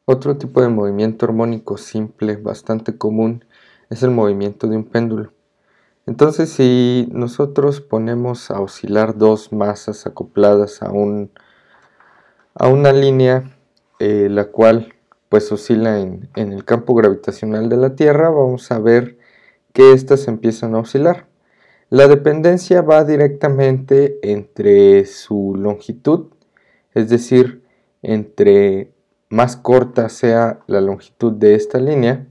Otro tipo de movimiento armónico simple, bastante común, es el movimiento de un péndulo. Entonces, si nosotros ponemos a oscilar dos masas acopladas a una línea, la cual pues oscila en el campo gravitacional de la Tierra, vamos a ver que éstas empiezan a oscilar. La dependencia va directamente entre su longitud, es decir, entre más corta sea la longitud de esta línea,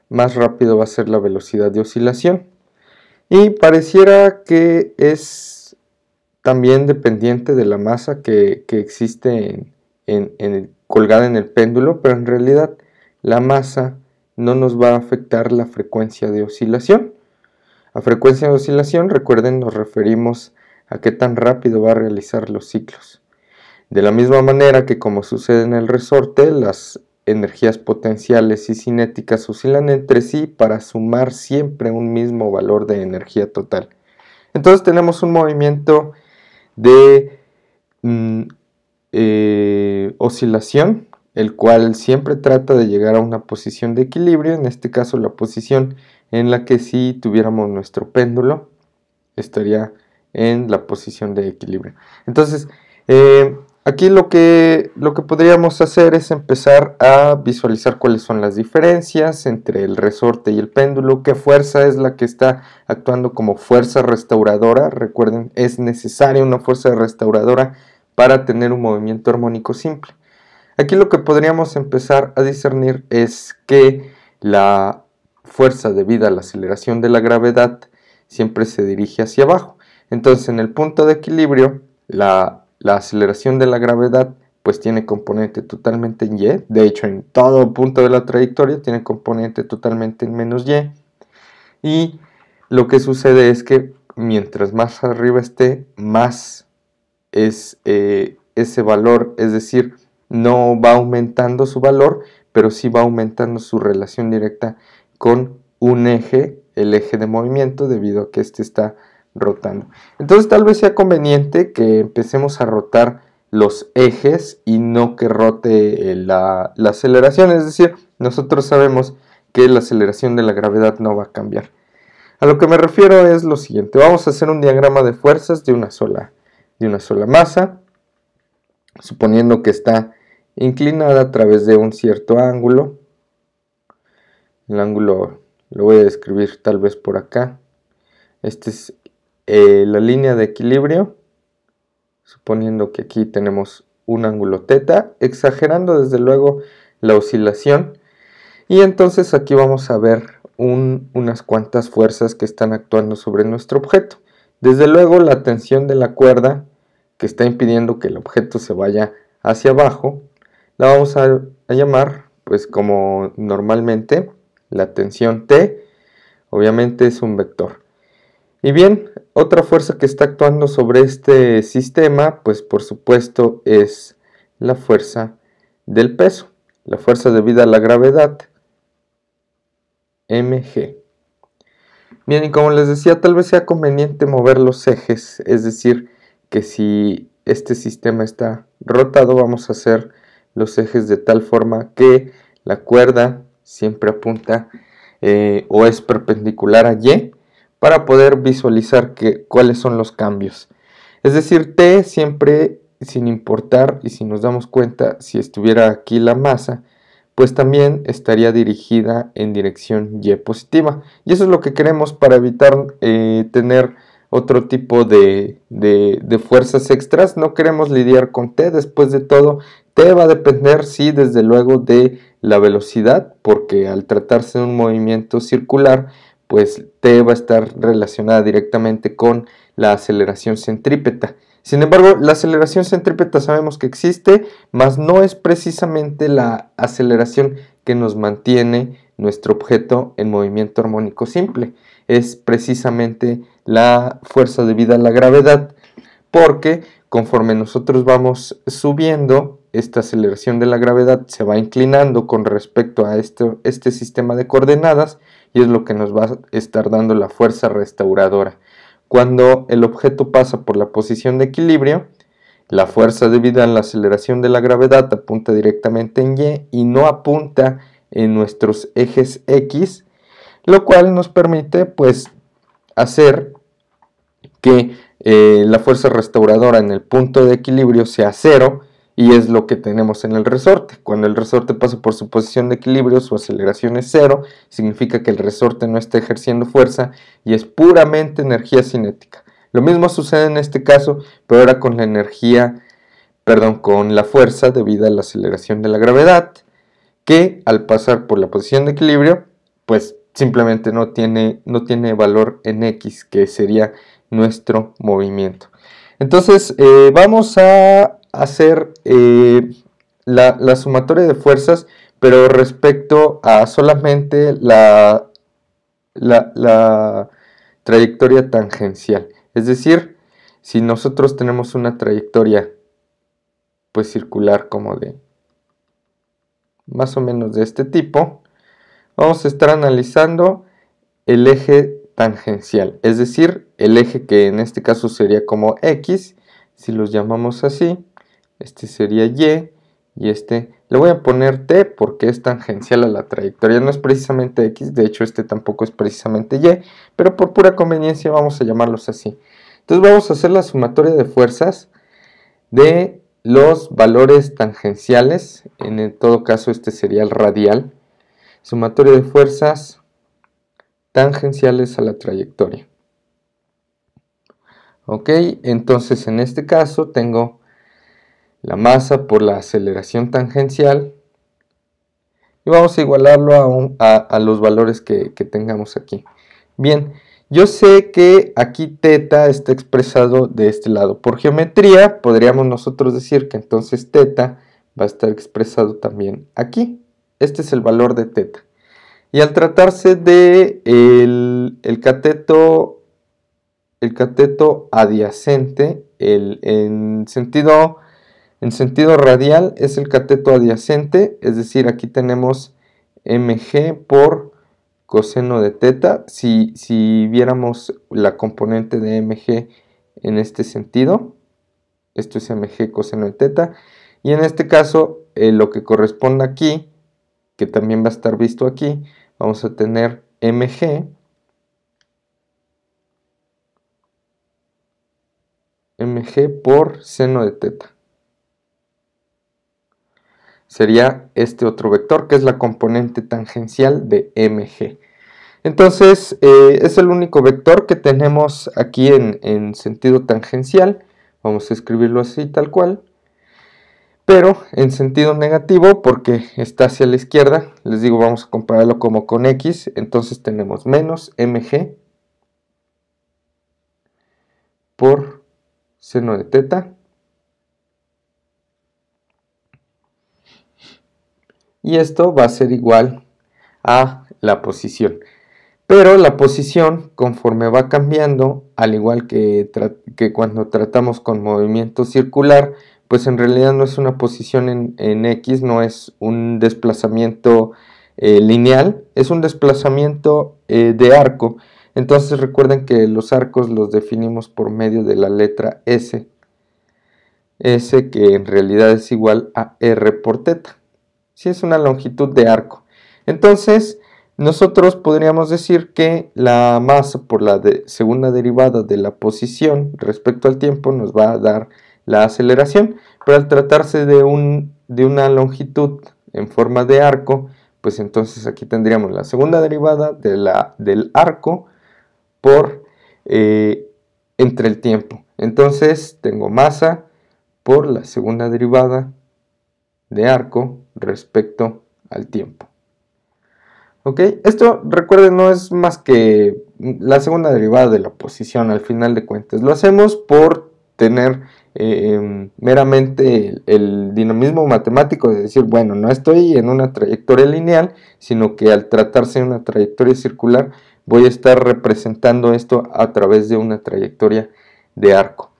más rápido va a ser la velocidad de oscilación. Y pareciera que es también dependiente de la masa que existe colgada en el péndulo, pero en realidad la masa no nos va a afectar la frecuencia de oscilación. A frecuencia de oscilación, recuerden, nos referimos a qué tan rápido va a realizar los ciclos. De la misma manera que como sucede en el resorte, las energías potenciales y cinéticas oscilan entre sí para sumar siempre un mismo valor de energía total. Entonces tenemos un movimiento de oscilación, el cual siempre trata de llegar a una posición de equilibrio, en este caso la posición en la que si tuviéramos nuestro péndulo estaría en la posición de equilibrio. Entonces, aquí lo que podríamos hacer es empezar a visualizar cuáles son las diferencias entre el resorte y el péndulo, qué fuerza es la que está actuando como fuerza restauradora. Recuerden, es necesaria una fuerza restauradora para tener un movimiento armónico simple. Aquí lo que podríamos empezar a discernir es que la fuerza debida a la aceleración de la gravedad siempre se dirige hacia abajo. Entonces, en el punto de equilibrio, la aceleración de la gravedad pues tiene componente totalmente en y. De hecho, en todo punto de la trayectoria tiene componente totalmente en menos y. Y lo que sucede es que mientras más arriba esté, más es ese valor, es decir, no va aumentando su valor, pero sí va aumentando su relación directa con un eje, el eje de movimiento, debido a que este está rotando. Entonces tal vez sea conveniente que empecemos a rotar los ejes y no que rote la aceleración, es decir, nosotros sabemos que la aceleración de la gravedad no va a cambiar. A lo que me refiero es lo siguiente: vamos a hacer un diagrama de fuerzas de una sola masa, suponiendo que está inclinada a través de un cierto ángulo. El ángulo lo voy a describir tal vez por acá. Esta es la línea de equilibrio, suponiendo que aquí tenemos un ángulo θ, exagerando desde luego la oscilación. Y entonces aquí vamos a ver unas cuantas fuerzas que están actuando sobre nuestro objeto. Desde luego la tensión de la cuerda, que está impidiendo que el objeto se vaya hacia abajo, la vamos a llamar, pues como normalmente, la tensión T. Obviamente es un vector. Y bien, otra fuerza que está actuando sobre este sistema, pues por supuesto es la fuerza del peso, la fuerza debida a la gravedad, mg. Bien, y como les decía, tal vez sea conveniente mover los ejes, es decir, que si este sistema está rotado, vamos a hacer los ejes de tal forma que la cuerda siempre apunta o es perpendicular a y, para poder visualizar cuáles son los cambios. Es decir, T siempre, sin importar, y si nos damos cuenta, si estuviera aquí la masa, pues también estaría dirigida en dirección y positiva. Y eso es lo que queremos para evitar tener otro tipo de fuerzas extras. No queremos lidiar con T. Después de todo, T va a depender, sí, desde luego, de la velocidad, porque al tratarse de un movimiento circular, pues T va a estar relacionada directamente con la aceleración centrípeta. Sin embargo, la aceleración centrípeta sabemos que existe, mas no es precisamente la aceleración que nos mantiene nuestro objeto en movimiento armónico simple. Es precisamente la fuerza debida a la gravedad, porque conforme nosotros vamos subiendo, esta aceleración de la gravedad se va inclinando con respecto a este sistema de coordenadas, y es lo que nos va a estar dando la fuerza restauradora. Cuando el objeto pasa por la posición de equilibrio, la fuerza debida a la aceleración de la gravedad apunta directamente en Y y no apunta en nuestros ejes X, lo cual nos permite pues hacer que la fuerza restauradora en el punto de equilibrio sea 0, y es lo que tenemos en el resorte. Cuando el resorte pasa por su posición de equilibrio, su aceleración es 0, significa que el resorte no está ejerciendo fuerza y es puramente energía cinética. Lo mismo sucede en este caso, pero ahora con con la fuerza debida a la aceleración de la gravedad, que al pasar por la posición de equilibrio, pues simplemente no tiene valor en X, que sería nuestro movimiento. Entonces vamos a hacer la sumatoria de fuerzas, pero respecto a solamente la trayectoria tangencial. Es decir, si nosotros tenemos una trayectoria pues circular como de más o menos de este tipo, vamos a estar analizando el eje tangencial, es decir, el eje que en este caso sería como X, si los llamamos así, este sería Y, y este le voy a poner T porque es tangencial a la trayectoria, no es precisamente X, de hecho este tampoco es precisamente Y, pero por pura conveniencia vamos a llamarlos así. Entonces vamos a hacer la sumatoria de fuerzas de los valores tangenciales, en todo caso este sería el radial, sumatoria de fuerzas tangenciales a la trayectoria. Ok, entonces en este caso tengo la masa por la aceleración tangencial y vamos a igualarlo a los valores que tengamos aquí. Bien, yo sé que aquí θ está expresado de este lado. Por geometría podríamos nosotros decir que entonces θ va a estar expresado también aquí. Este es el valor de θ. Y al tratarse de el cateto adyacente, en sentido radial es el cateto adyacente, es decir, aquí tenemos mg por coseno de θ. Si viéramos la componente de mg en este sentido, esto es mg coseno de θ, y en este caso lo que corresponde aquí, que también va a estar visto aquí, vamos a tener mg por seno de θ. Sería este otro vector que es la componente tangencial de mg. Entonces es el único vector que tenemos aquí en sentido tangencial. Vamos a escribirlo así tal cual. Pero en sentido negativo, porque está hacia la izquierda, les digo, vamos a compararlo como con x. Entonces tenemos menos mg por seno de θ. Y esto va a ser igual a la posición. Pero la posición, conforme va cambiando, al igual que cuando tratamos con movimiento circular, pues en realidad no es una posición en X, no es un desplazamiento lineal, es un desplazamiento de arco. Entonces recuerden que los arcos los definimos por medio de la letra S, S que en realidad es igual a R por θ. Sí, es una longitud de arco. Entonces nosotros podríamos decir que la masa por la segunda derivada de la posición respecto al tiempo nos va a dar la aceleración, pero al tratarse de una longitud en forma de arco, pues entonces aquí tendríamos la segunda derivada del arco por entre el tiempo. Entonces tengo masa por la segunda derivada de arco respecto al tiempo. ¿Ok? Esto, recuerden, no es más que la segunda derivada de la posición al final de cuentas. Lo hacemos por tener meramente el dinamismo matemático de decir, bueno, no estoy en una trayectoria lineal, sino que al tratarse de una trayectoria circular voy a estar representando esto a través de una trayectoria de arco.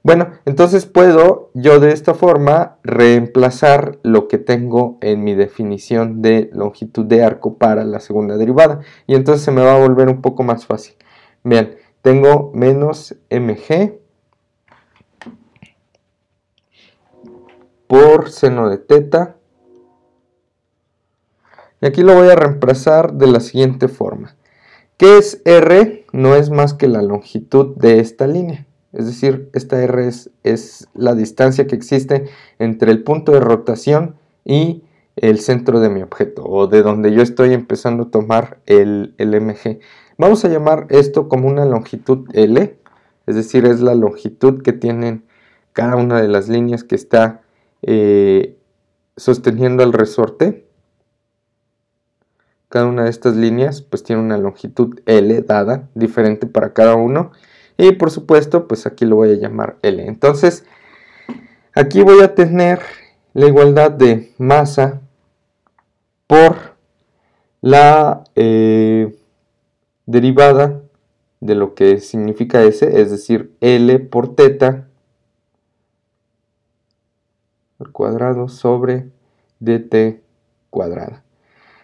Bueno, entonces puedo yo de esta forma reemplazar lo que tengo en mi definición de longitud de arco para la segunda derivada. Y entonces se me va a volver un poco más fácil. Vean, tengo menos mg por seno de teta. Y aquí lo voy a reemplazar de la siguiente forma. ¿Qué es R? No es más que la longitud de esta línea. Es decir, esta R es la distancia que existe entre el punto de rotación y el centro de mi objeto, o de donde yo estoy empezando a tomar el MG. Vamos a llamar esto como una longitud L, es decir, es la longitud que tienen cada una de las líneas que está sosteniendo el resorte. Cada una de estas líneas pues tiene una longitud L dada, diferente para cada uno. Y por supuesto, pues aquí lo voy a llamar L. Entonces, aquí voy a tener la igualdad de masa por la derivada de lo que significa S, es decir, L por teta al cuadrado sobre dt cuadrada.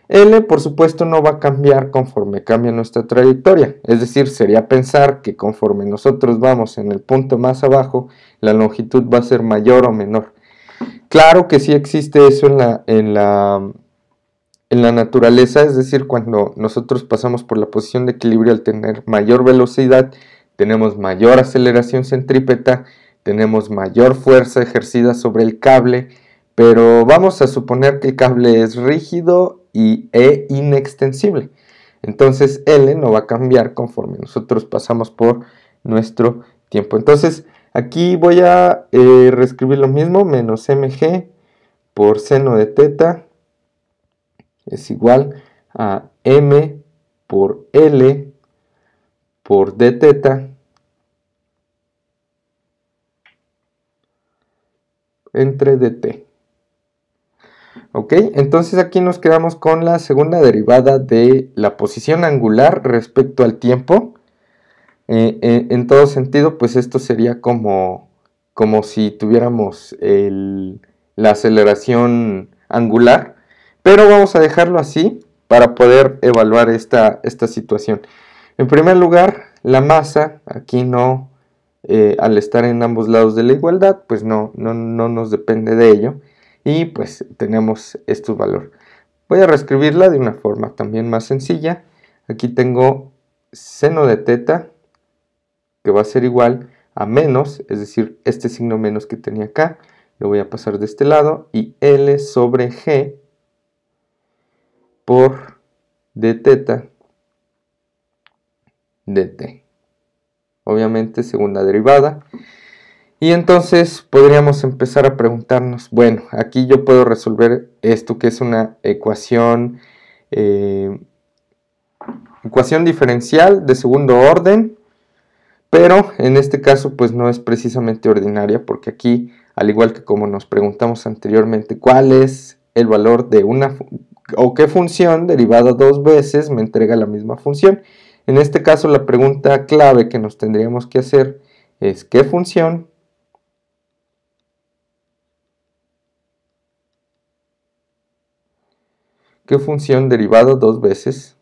L, por supuesto, no va a cambiar conforme cambia nuestra trayectoria. Es decir, sería pensar que conforme nosotros vamos en el punto más abajo, la longitud va a ser mayor o menor. Claro que sí existe eso en la naturaleza, es decir, cuando nosotros pasamos por la posición de equilibrio al tener mayor velocidad, tenemos mayor aceleración centrípeta, tenemos mayor fuerza ejercida sobre el cable, pero vamos a suponer que el cable es rígido e inextensible. Entonces L no va a cambiar conforme nosotros pasamos por nuestro tiempo. Entonces aquí voy a reescribir lo mismo, menos mg por seno de teta es igual a m por L por d teta entre dt. Ok, entonces aquí nos quedamos con la segunda derivada de la posición angular respecto al tiempo. En todo sentido, pues esto sería como si tuviéramos la aceleración angular, pero vamos a dejarlo así para poder evaluar esta situación. En primer lugar, la masa, aquí no, al estar en ambos lados de la igualdad, pues no nos depende de ello. Y pues tenemos este valor. Voy a reescribirla de una forma también más sencilla. Aquí tengo seno de teta, que va a ser igual a menos, es decir, este signo menos que tenía acá, lo voy a pasar de este lado, y L sobre G por d teta dt. Obviamente segunda derivada. Y entonces podríamos empezar a preguntarnos, bueno, aquí yo puedo resolver esto que es una ecuación diferencial de segundo orden, pero en este caso pues no es precisamente ordinaria, porque aquí, al igual que como nos preguntamos anteriormente, ¿cuál es el valor de una o qué función derivada dos veces me entrega la misma función? En este caso la pregunta clave que nos tendríamos que hacer es ¿qué función derivada dos veces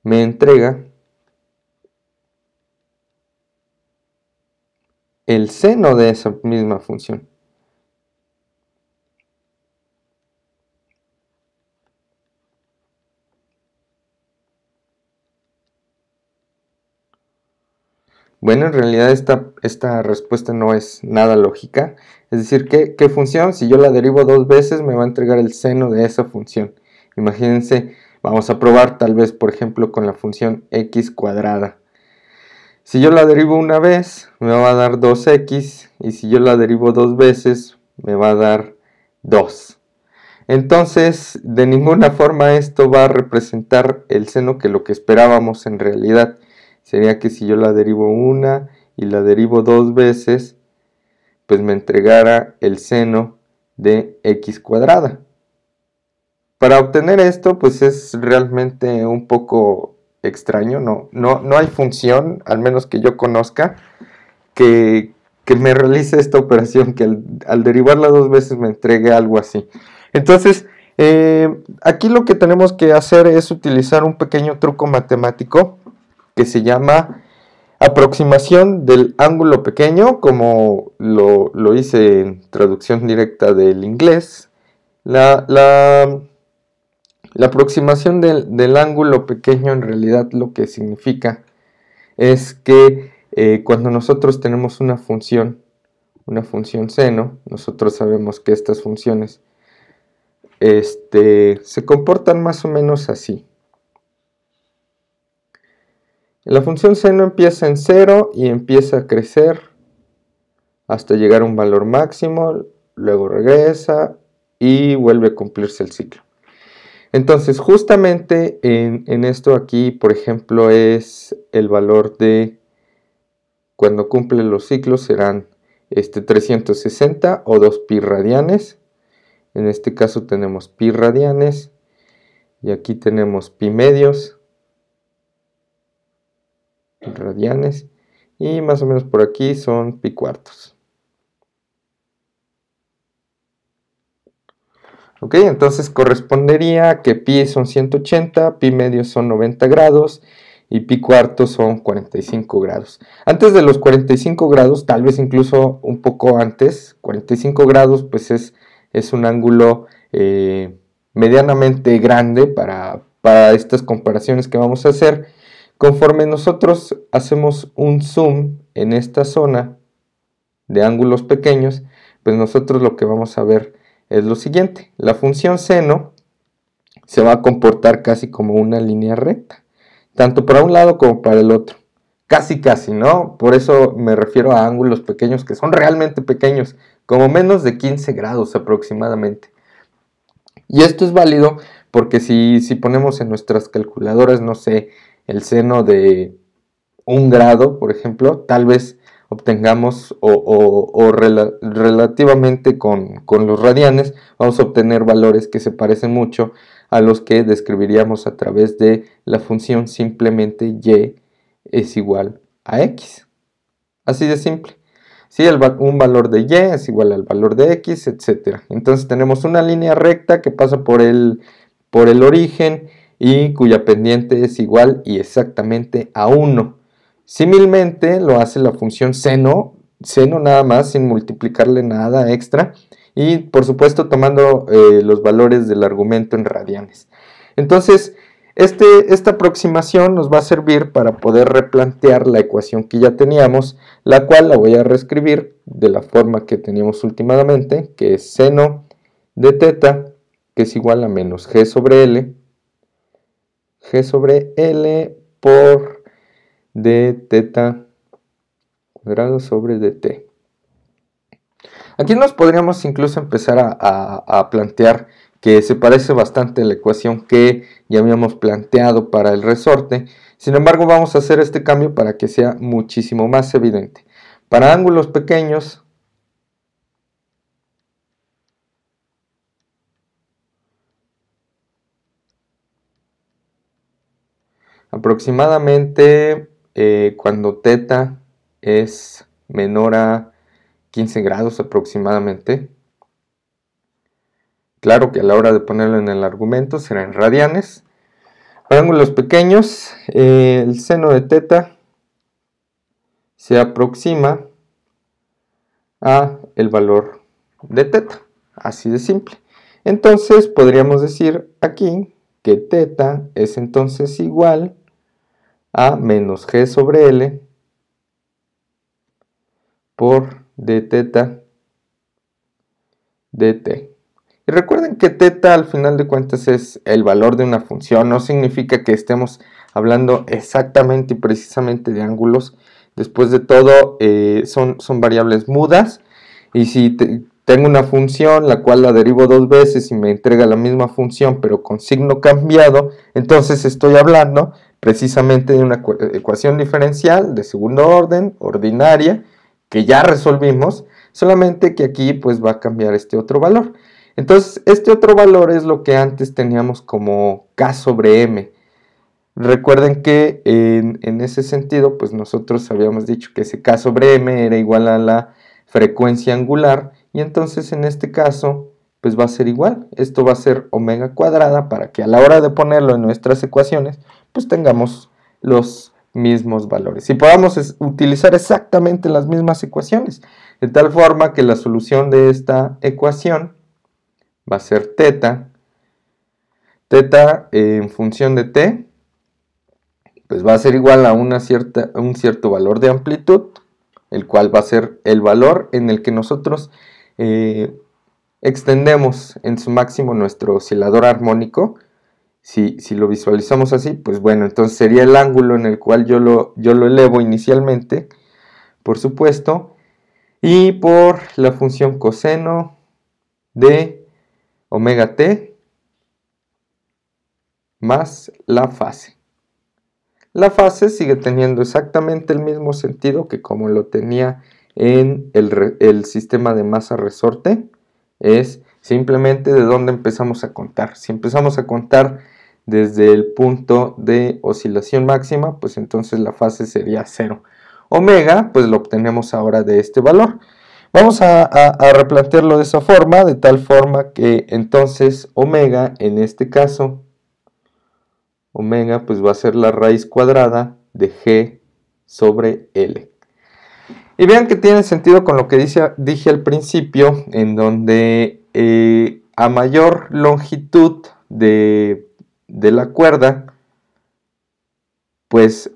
me entrega el seno de esa misma función? Bueno, en realidad esta respuesta no es nada lógica. Es decir, ¿qué función? Si yo la derivo dos veces, me va a entregar el seno de esa función. Imagínense, vamos a probar tal vez, por ejemplo, con la función x cuadrada. Si yo la derivo una vez, me va a dar 2x, y si yo la derivo dos veces, me va a dar 2. Entonces, de ninguna forma esto va a representar el seno, que lo que esperábamos en realidad sería que si yo la derivo una y la derivo dos veces, pues me entregara el seno de x cuadrada. Para obtener esto, pues es realmente un poco extraño, no hay función, al menos que yo conozca, que me realice esta operación, que al derivarla dos veces me entregue algo así. Entonces, aquí lo que tenemos que hacer es utilizar un pequeño truco matemático que se llama aproximación del ángulo pequeño, como lo hice en traducción directa del inglés. La aproximación del ángulo pequeño en realidad lo que significa es que cuando nosotros tenemos una función seno, nosotros sabemos que estas funciones se comportan más o menos así. La función seno empieza en 0 y empieza a crecer hasta llegar a un valor máximo, luego regresa y vuelve a cumplirse el ciclo. Entonces, justamente en esto aquí, por ejemplo, es el valor de cuando cumple los ciclos serán 360 o 2 pi radianes. En este caso tenemos pi radianes y aquí tenemos pi medios radianes y más o menos por aquí son pi cuartos. Ok, entonces correspondería que pi son 180, pi medios son 90 grados y pi cuartos son 45 grados. Antes de los 45 grados, tal vez incluso un poco antes, 45 grados pues es un ángulo medianamente grande para estas comparaciones que vamos a hacer. Conforme nosotros hacemos un zoom en esta zona de ángulos pequeños, pues nosotros lo que vamos a ver es lo siguiente. La función seno se va a comportar casi como una línea recta, tanto para un lado como para el otro. Casi, ¿no? Por eso me refiero a ángulos pequeños que son realmente pequeños, como menos de 15 grados aproximadamente. Y esto es válido porque si ponemos en nuestras calculadoras, no sé, el seno de 1 grado, por ejemplo, tal vez obtengamos relativamente con los radianes, vamos a obtener valores que se parecen mucho a los que describiríamos a través de la función simplemente y es igual a x. Así de simple. Sí, un valor de y es igual al valor de x, etc. Entonces tenemos una línea recta que pasa por el origen y cuya pendiente es igual y exactamente a 1. Símilmente lo hace la función seno nada más sin multiplicarle nada extra y por supuesto tomando los valores del argumento en radianes. Entonces esta aproximación nos va a servir para poder replantear la ecuación que ya teníamos, la cual la voy a reescribir de la forma que teníamos últimamente, que es seno de teta, que es igual a menos g sobre L por d teta cuadrado sobre dt. Aquí nos podríamos incluso empezar a plantear que se parece bastante a la ecuación que ya habíamos planteado para el resorte. Sin embargo, vamos a hacer este cambio para que sea muchísimo más evidente. Para ángulos pequeños, aproximadamente cuando teta es menor a 15 grados aproximadamente. Claro que a la hora de ponerlo en el argumento será en radianes. Para ángulos pequeños, el seno de teta se aproxima a el valor de teta. Así de simple. Entonces podríamos decir aquí que teta es entonces igual a menos g sobre L por d teta dt. Y recuerden que teta al final de cuentas es el valor de una función, no significa que estemos hablando exactamente y precisamente de ángulos. Después de todo son variables mudas y si tengo una función la cual la derivo 2 veces y me entrega la misma función pero con signo cambiado, entonces estoy hablando precisamente de una ecuación diferencial de segundo orden, ordinaria, que ya resolvimos, solamente que aquí pues va a cambiar este otro valor. Entonces este otro valor es lo que antes teníamos como k sobre m. Recuerden que en ese sentido pues nosotros habíamos dicho que ese k sobre m era igual a la frecuencia angular y entonces en este caso pues va a ser igual. Esto va a ser omega cuadrada para que a la hora de ponerlo en nuestras ecuaciones pues tengamos los mismos valores y podamos utilizar exactamente las mismas ecuaciones, de tal forma que la solución de esta ecuación va a ser teta en función de t, pues va a ser igual a un cierto valor de amplitud, el cual va a ser el valor en el que nosotros extendemos en su máximo nuestro oscilador armónico. Si lo visualizamos así, pues bueno, entonces sería el ángulo en el cual yo lo elevo inicialmente, por supuesto, y por la función coseno de omega t más la fase. La fase sigue teniendo exactamente el mismo sentido que como lo tenía en el sistema de masa resorte, es simplemente de dónde empezamos a contar. Si empezamos a contar desde el punto de oscilación máxima, pues entonces la fase sería 0. Omega, pues lo obtenemos ahora de este valor. Vamos a replantearlo de esa forma, de tal forma que entonces omega, en este caso, omega pues va a ser la raíz cuadrada de G sobre L. Y vean que tiene sentido con lo que dije al principio, en donde a mayor longitud de la cuerda, pues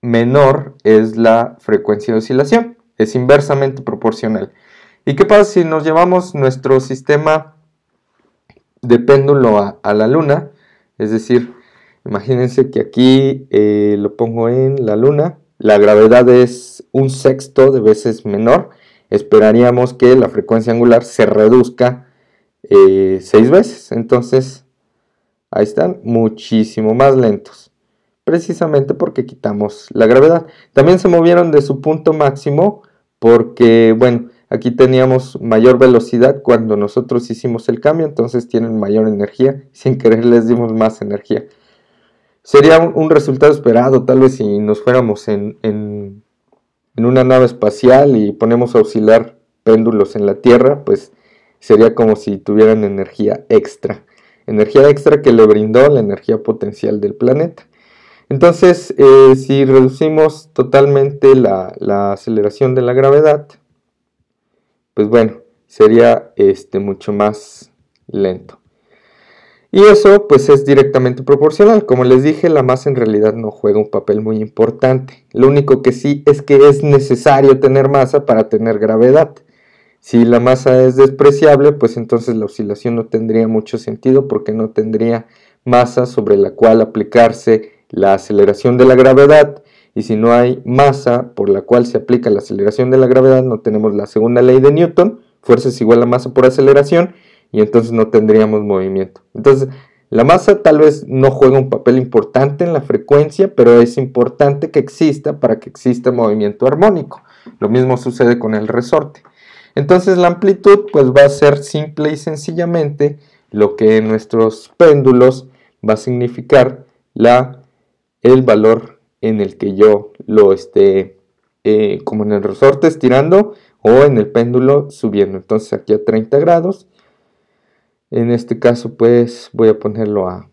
menor es la frecuencia de oscilación, es inversamente proporcional. ¿Y qué pasa si nos llevamos nuestro sistema de péndulo a la luna? Es decir, imagínense que aquí lo pongo en la luna, la gravedad es 1/6 de veces menor, esperaríamos que la frecuencia angular se reduzca 6 veces, entonces ahí están, muchísimo más lentos, precisamente porque quitamos la gravedad. También se movieron de su punto máximo porque, bueno, aquí teníamos mayor velocidad cuando nosotros hicimos el cambio, entonces tienen mayor energía, sin querer les dimos más energía. Sería un resultado esperado, tal vez si nos fuéramos en una nave espacial y ponemos a oscilar péndulos en la Tierra, pues sería como si tuvieran energía extra que le brindó la energía potencial del planeta. Entonces, si reducimos totalmente la aceleración de la gravedad, pues bueno, sería mucho más lento. Y eso pues es directamente proporcional. Como les dije, la masa en realidad no juega un papel muy importante. Lo único que sí es que es necesario tener masa para tener gravedad. Si la masa es despreciable, pues entonces la oscilación no tendría mucho sentido porque no tendría masa sobre la cual aplicarse la aceleración de la gravedad. Y si no hay masa por la cual se aplica la aceleración de la gravedad, no tenemos la segunda ley de Newton, fuerza es igual a masa por aceleración, y entonces no tendríamos movimiento. Entonces, la masa tal vez no juega un papel importante en la frecuencia, pero es importante que exista para que exista movimiento armónico. Lo mismo sucede con el resorte. Entonces, la amplitud pues va a ser simple y sencillamente lo que en nuestros péndulos va a significar el valor en el que yo lo esté, como en el resorte, estirando, o en el péndulo subiendo. Entonces aquí a 30 grados. En este caso pues voy a ponerlo a,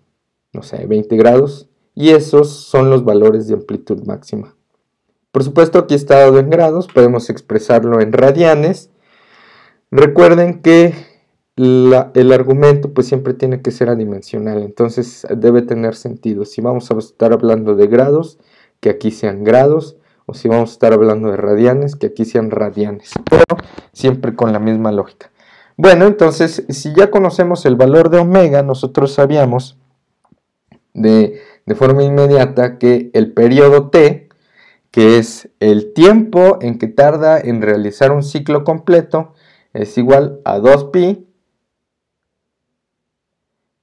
no sé, 20 grados. Y esos son los valores de amplitud máxima. Por supuesto aquí está dado en grados, podemos expresarlo en radianes. Recuerden que el argumento pues siempre tiene que ser adimensional, entonces debe tener sentido. Si vamos a estar hablando de grados, que aquí sean grados, o si vamos a estar hablando de radianes, que aquí sean radianes, pero siempre con la misma lógica. Bueno, entonces si ya conocemos el valor de omega, nosotros sabíamos de forma inmediata que el periodo t, que es el tiempo en que tarda en realizar un ciclo completo, es igual a 2pi,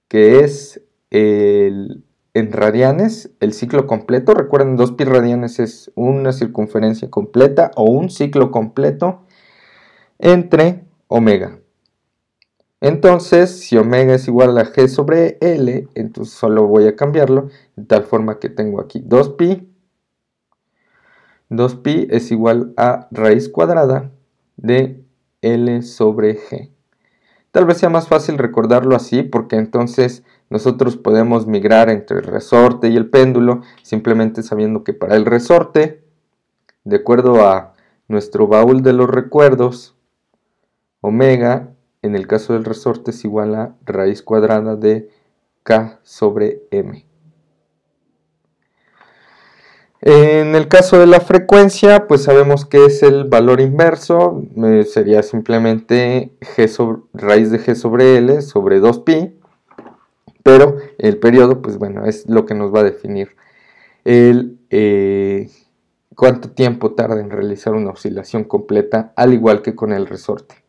que es en radianes el ciclo completo. Recuerden, 2pi radianes es una circunferencia completa o un ciclo completo entre omega. Entonces, si omega es igual a g sobre L, entonces solo voy a cambiarlo de tal forma que tengo aquí 2pi. 2pi es igual a raíz cuadrada de L sobre G. Tal vez sea más fácil recordarlo así porque entonces nosotros podemos migrar entre el resorte y el péndulo simplemente sabiendo que para el resorte, de acuerdo a nuestro baúl de los recuerdos, omega, en el caso del resorte, es igual a raíz cuadrada de k sobre m. En el caso de la frecuencia, pues sabemos que es el valor inverso, sería simplemente raíz de g sobre l sobre 2pi, pero el periodo, pues bueno, es lo que nos va a definir cuánto tiempo tarda en realizar una oscilación completa, al igual que con el resorte.